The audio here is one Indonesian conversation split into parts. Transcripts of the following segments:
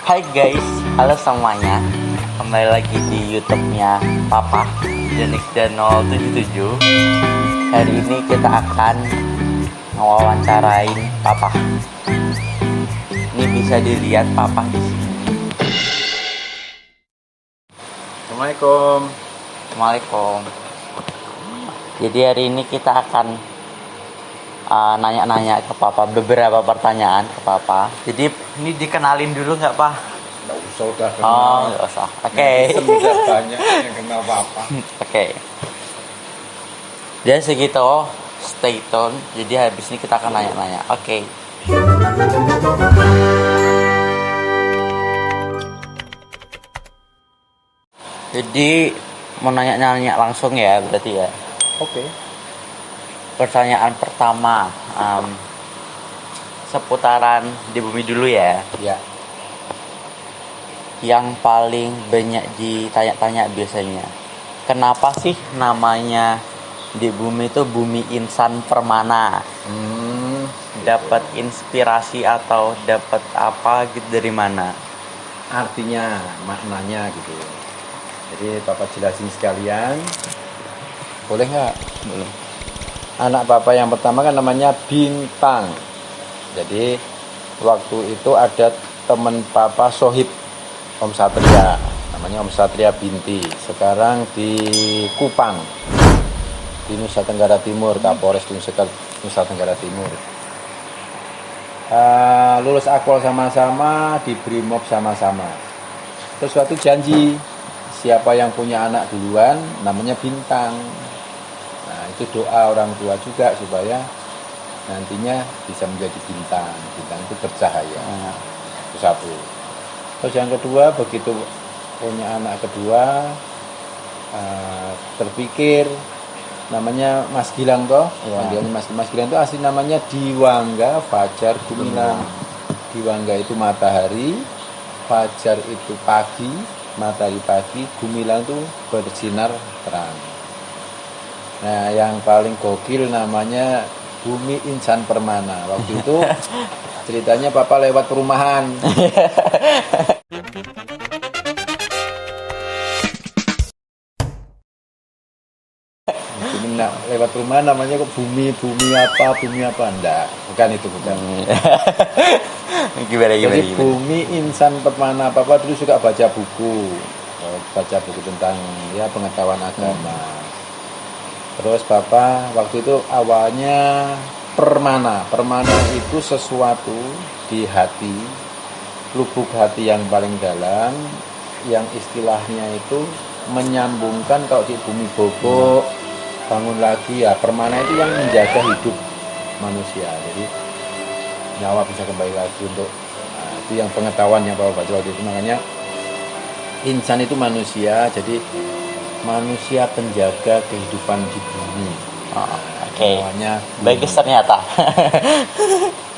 Hai guys, halo semuanya. Kembali lagi di YouTube-nya Papa Jenik dan 077. Hari ini kita akan mewawancarain Papa. Ini bisa dilihat Papa di sini. Assalamualaikum. Assalamualaikum. Jadi hari ini kita akan nanya-nanya ke Papa, beberapa pertanyaan ke Papa. Jadi ini dikenalin dulu nggak, Pak? Nggak usah, udah kenal. Oh, nggak usah. Oke. Sudah banyak yang kenal Papa. Oke. Jadi segitu, stay tune. Jadi habis ini kita akan nanya-nanya. Oke. Jadi mau nanya-nanya langsung ya, berarti ya. Oke. Pertanyaan pertama, seputaran di bumi dulu ya. Ya. Yang paling banyak ditanya-tanya biasanya, kenapa sih namanya di bumi itu bumi insan permana? Dapat inspirasi atau dapat apa gitu dari mana? Artinya, maknanya gitu. Jadi Papa jelasin sekalian. Boleh nggak? Boleh. Anak Papa yang pertama kan namanya Bintang. Jadi waktu itu ada teman Papa sohib Om Satria, namanya Om Satria Binti. Sekarang di Kupang, di Nusa Tenggara Timur, Kapolres di Nusa Tenggara Timur. Lulus akpol sama-sama, di Brimob sama-sama. Terus suatu janji, siapa yang punya anak duluan namanya Bintang. Nah itu doa orang tua juga supaya nantinya bisa menjadi bintang. Bintang itu bercahaya. Itu satu. Terus yang kedua, begitu punya anak kedua, terpikir namanya Mas Gilang toh, panggilannya Mas Gilang itu asli namanya Diwangga Fajar Gumilang. Diwangga itu matahari, Fajar itu pagi, matahari pagi, Gumilang itu bersinar terang. Nah yang paling gokil namanya Bumi Insan Permana. Waktu itu ceritanya Papa lewat perumahan. Nah, lewat rumah namanya kok bumi apa enggak, bukan itu, bukan. Gimana? Jadi Bumi Insan Permana. Papa dulu suka baca buku tentang ya pengetahuan agama. Terus Papa waktu itu awalnya permana itu sesuatu di hati, lubuk hati yang paling dalam, yang istilahnya itu menyambungkan kalau di bumi bobok bangun lagi ya, permana itu yang menjaga hidup manusia, jadi nyawa bisa kembali lagi untuk itu yang pengetahuan yang Bapak baca waktu itu. Makanya insan itu manusia, jadi manusia penjaga kehidupan di bumi. Oke. Namanya bagus ternyata.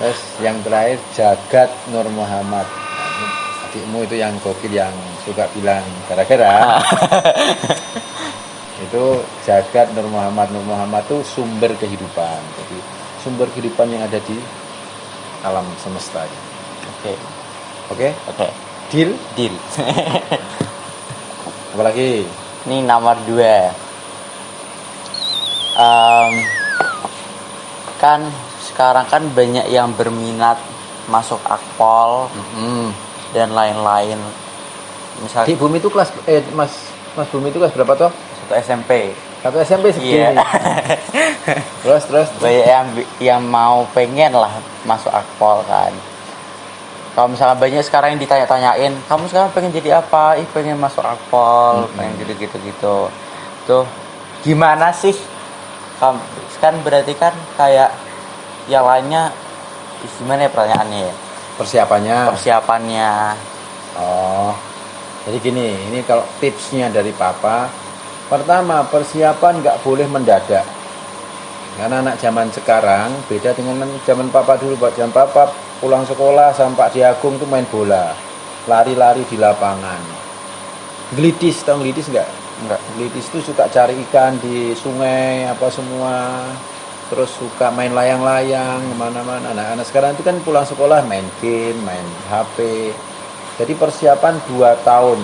Terus yang terakhir Jagat Nur Muhammad. Adikmu itu yang gokil, yang suka bilang gara-gara. Itu Jagat Nur Muhammad. Nur Muhammad itu sumber kehidupan. Jadi sumber kehidupan yang ada di alam semesta. Oke. Deal. Apalagi? Ini nomor 2. Kan sekarang kan banyak yang berminat masuk akpol dan lain-lain. Misal di bumi itu kelas Mas Bumi itu kelas berapa toh? satu SMP. Satu SMP segini. Iya. Terus Banyak yang mau pengen lah masuk akpol kan. Kalau misalnya banyak sekarang yang ditanya-tanyain, kamu sekarang pengen jadi apa? Pengen masuk akpol, pengen gitu. Tuh gimana sih? Kan berarti kan kayak yang lainnya, gimana ya pertanyaannya ya? Persiapannya. Oh, jadi gini, ini kalau tipsnya dari Papa, pertama persiapan nggak boleh mendadak. Karena anak zaman sekarang beda dengan zaman Papa dulu. Zaman Papa pulang sekolah sampai di Agung tuh main bola, lari-lari di lapangan. Glidis, tahu glidis nggak? Enggak. Glidis itu suka cari ikan di sungai apa semua. Terus suka main layang-layang kemana-mana. Anak-anak sekarang itu kan pulang sekolah main game, main HP. Jadi persiapan 2 tahun.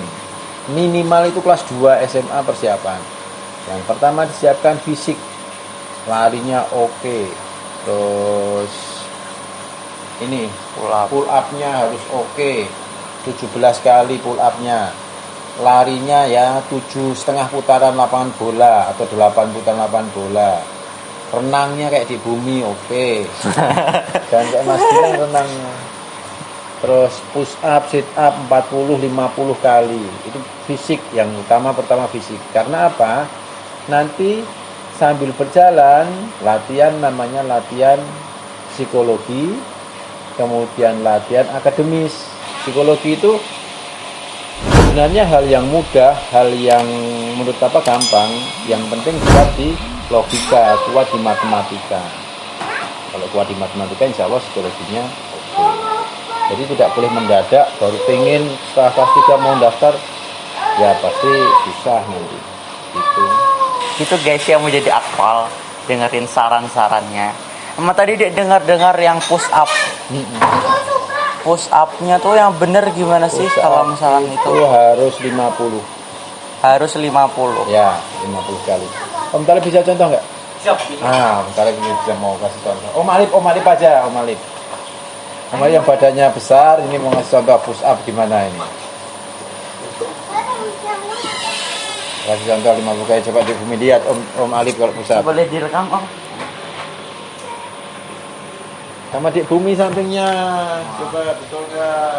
Minimal itu kelas 2 SMA persiapan. Yang pertama disiapkan fisik. Larinya oke. Terus ini pull up-nya harus oke. 17 kali pull up-nya. Larinya ya 7,5 putaran lapangan bola atau 8 putaran lapangan bola. Renangnya kayak di bumi oke. Dan kayak Mas bilang renangnya. Terus push up, sit up 40-50 kali. Itu fisik yang utama, pertama fisik. Karena apa? Nanti sambil berjalan latihan, namanya latihan psikologi, kemudian latihan akademis. Psikologi itu sebenarnya hal yang mudah, hal yang menurut Papa gampang, yang penting kuat di logika, kuat di matematika. Kalau kuat di matematika insya Allah psikologinya oke. Jadi tidak boleh mendadak baru pengen setelah kelas 3 mau daftar, ya pasti susah nanti gitu. Itu guys yang mau jadi akpal, dengerin saran-sarannya. Sama tadi dia dengar yang push up. Push up-nya tuh yang bener gimana sih kalau misalnya itu? Harus 50. Harus 50. Ya, 50 kali. Om Talib bisa contoh nggak? Siap. Om Talib bisa mau kasih contoh. Om Alip aja, Om Alip. Om Alip yang badannya besar, ini mau ngasih contoh push up gimana ini? Kasih contoh 50 kali, coba di bumi lihat Om Alip kalau push up. Boleh direkam Om? Sama di bumi sampingnya, coba betul nggak?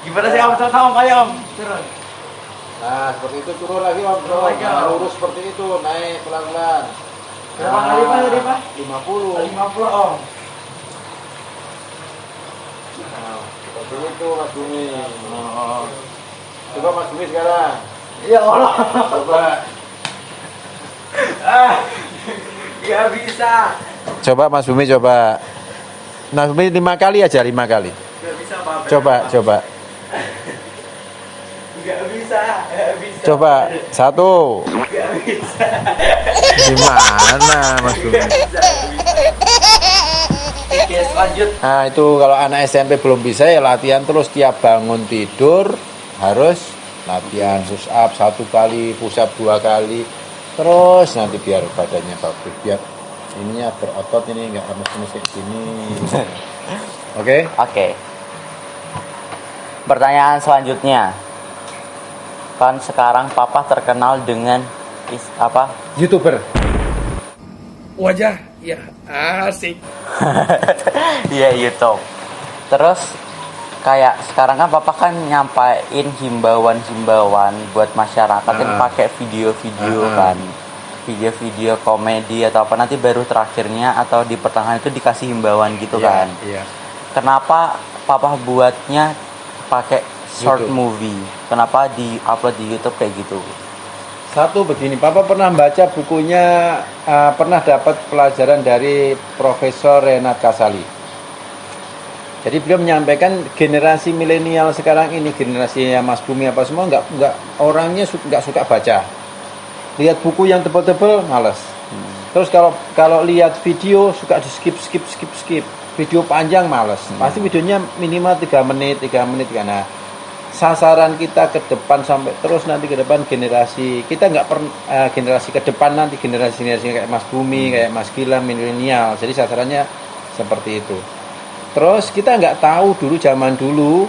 Gimana sih Om? Contoh Om, ayo Om. Turun. Nah, seperti itu turun lagi Om, lurus seperti itu, naik pelan-pelan. Berapa kali Pak tadi Pak? 50. 50 Om. Nah, seperti itu Mas Bumi. Coba Mas Bumi sekarang. Ya Allah. Coba. Gak bisa. Coba Mas Bumi coba. Mas Bumi 5 kali aja, 5 kali. Gak bisa Pak. Coba. Gak bisa. Coba 1. Gak bisa. Gimana Mas Bumi? Oke, lanjut. Nah itu kalau anak SMP belum bisa ya latihan terus tiap bangun tidur harus latihan push up 1 kali, push up 2 kali, terus nanti biar badannya bagus, biar ininya berotot, ini nggak lemes-lemes kayak gini. Oke? Pertanyaan selanjutnya, kan sekarang Papa terkenal dengan apa? YouTuber. Wajah ya asik. Iya YouTube. Terus kayak sekarang kan Papa kan nyampain himbauan buat masyarakat yang pakai video-video kan, video-video komedi atau apa, nanti baru terakhirnya atau di pertengahan itu dikasih himbauan gitu kan. Iya. Kenapa Papa buatnya pakai short YouTube. movie? Kenapa di upload di YouTube kayak gitu? Satu begini, Papa pernah baca bukunya, pernah dapat pelajaran dari Profesor Renat Kasali. Jadi beliau menyampaikan generasi milenial sekarang ini, generasi Mas Bumi apa semua nggak orangnya nggak suka baca. Lihat buku yang tebal-tebal malas. Terus kalau lihat video suka di skip. Video panjang malas. Pasti videonya minimal 3 menit. Karena sasaran kita ke depan sampai terus nanti ke depan generasi kita nggak generasi ke depan nanti generasi kayak Mas Bumi, kayak Mas Gilang, milenial. Jadi sasarannya seperti itu. Terus kita nggak tahu zaman dulu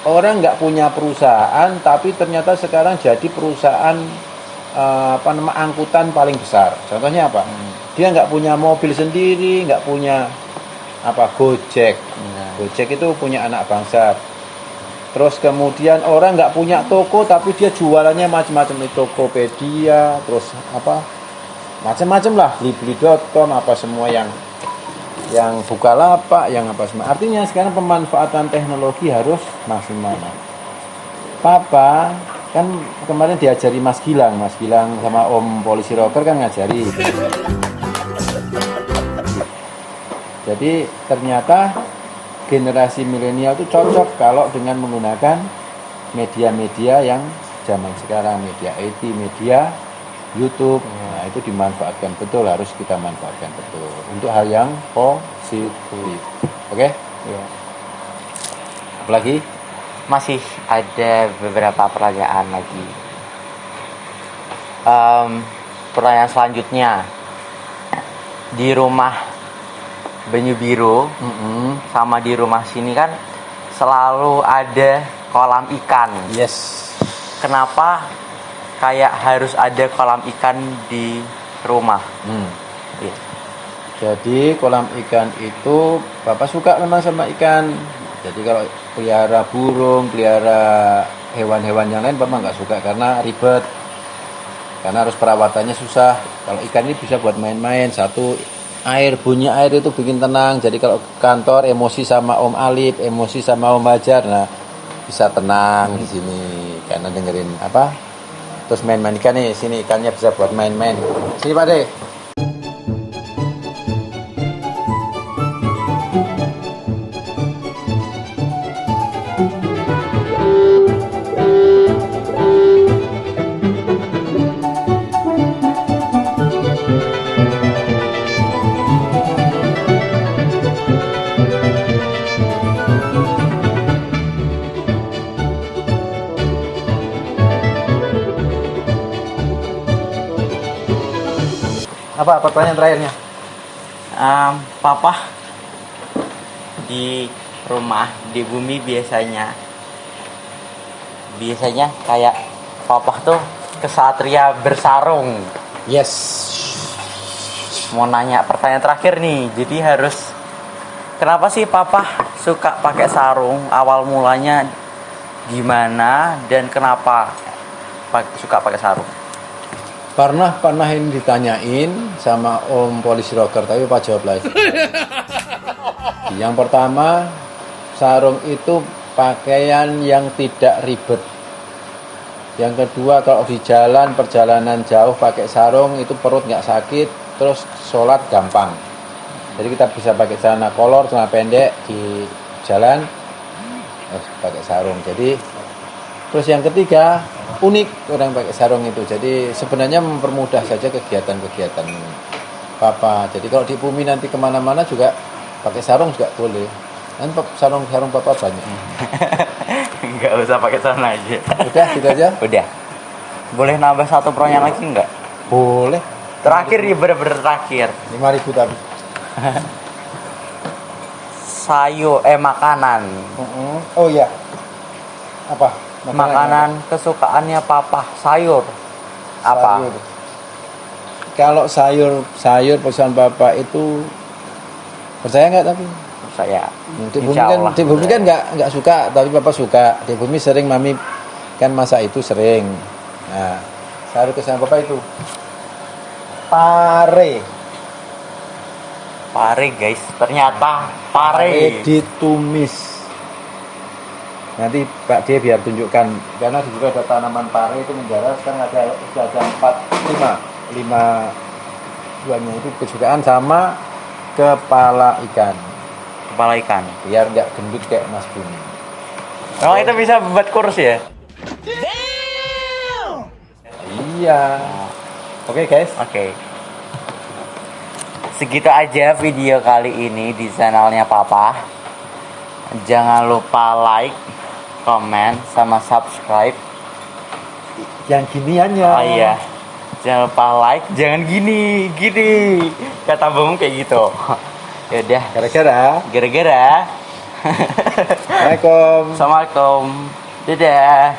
orang nggak punya perusahaan, tapi ternyata sekarang jadi perusahaan angkutan paling besar. Contohnya apa? Dia nggak punya mobil sendiri, nggak punya Gojek. Gojek itu punya anak bangsa. Terus kemudian orang nggak punya toko, tapi dia jualannya macam-macam, di Tokopedia, terus macam-macam lah, blibli.com, apa semua yang Bukalapak, yang apa semua. Artinya sekarang pemanfaatan teknologi harus maksimal. Papa kan kemarin diajari Mas Gilang sama Om Polisi Rocker kan ngajari. Jadi ternyata generasi milenial itu cocok kalau dengan menggunakan media-media yang zaman sekarang, media IT, media YouTube. Nah, itu dimanfaatkan betul, harus kita manfaatkan betul untuk hal yang positif. Oke? Iya. Apalagi? masih ada beberapa pertanyaan lagi. Pertanyaan selanjutnya, di rumah Banyu Biru sama di rumah sini kan selalu ada kolam ikan. Yes. Kenapa kayak harus ada kolam ikan di rumah? Iya. Jadi kolam ikan itu Bapak suka memang sama ikan. Jadi kalau pelihara burung, pelihara hewan-hewan yang lain Bapak nggak suka karena ribet. Karena harus perawatannya susah. Kalau ikan ini bisa buat main-main. Satu, bunyi air itu bikin tenang. Jadi kalau kantor emosi sama Om Alip, emosi sama Om Hajar, nah bisa tenang di sini karena dengerin apa? Terus main-main ikan nih, sini ikannya bisa buat main-main. Sini Pak De. Apa pertanyaan terakhirnya? Papa di rumah di bumi biasanya kayak papa tuh kesatria bersarung. Yes. Mau nanya pertanyaan terakhir nih, jadi harus kenapa sih papa suka pakai sarung? Awal mulanya gimana dan kenapa suka pakai sarung? Pernah ini ditanyain sama Om Polisi Rocker, tapi Pak jawab lagi. Yang pertama, sarung itu pakaian yang tidak ribet. Yang kedua, kalau di jalan perjalanan jauh pakai sarung itu perut nggak sakit, terus sholat gampang. Jadi kita bisa pakai celana kolor, celana pendek di jalan, pakai sarung. Jadi terus yang ketiga, unik orang pakai sarung itu. Jadi sebenarnya mempermudah saja kegiatan-kegiatan Papa. Jadi kalau di bumi nanti kemana-mana juga pakai sarung juga boleh. Kan sarung Papa banyak. Nggak usah pakai celana aja. Udah gitu aja. Udah. Boleh nambah satu pertanyaan lagi nggak? Boleh. Terakhir ya, bener-bener terakhir. 5.000 tapi. Makanan. Oh iya. Apa? Makanan kesukaannya Papa, sayur. Apa? Sayur. Kalau sayur pesan Papa itu percaya nggak tapi? Saya. Di bumi kan nggak suka, tapi Papa suka. Di bumi sering Mami kan masak itu sering. Nah, sayur kesukaan Papa itu pare. Pare guys, ternyata pare ditumis. Nanti Pak D biar tunjukkan, karena di juga ada tanaman pare itu menjara, sekarang ada 5 buahnya itu kesukaan sama kepala ikan. Kepala ikan. Biar nggak gendut kayak Mas Buni. Memang itu bisa buat kurus ya? Iya. Oke guys. Oke. Segitu aja video kali ini di channelnya Papa. Jangan lupa like, komen, sama subscribe. Yang giniannya. Oh iya. Jangan lupa like, jangan gini. Kata Bung kayak gitu. Ya udah. Gara-gara. Assalamualaikum. Assalamualaikum. Dadah.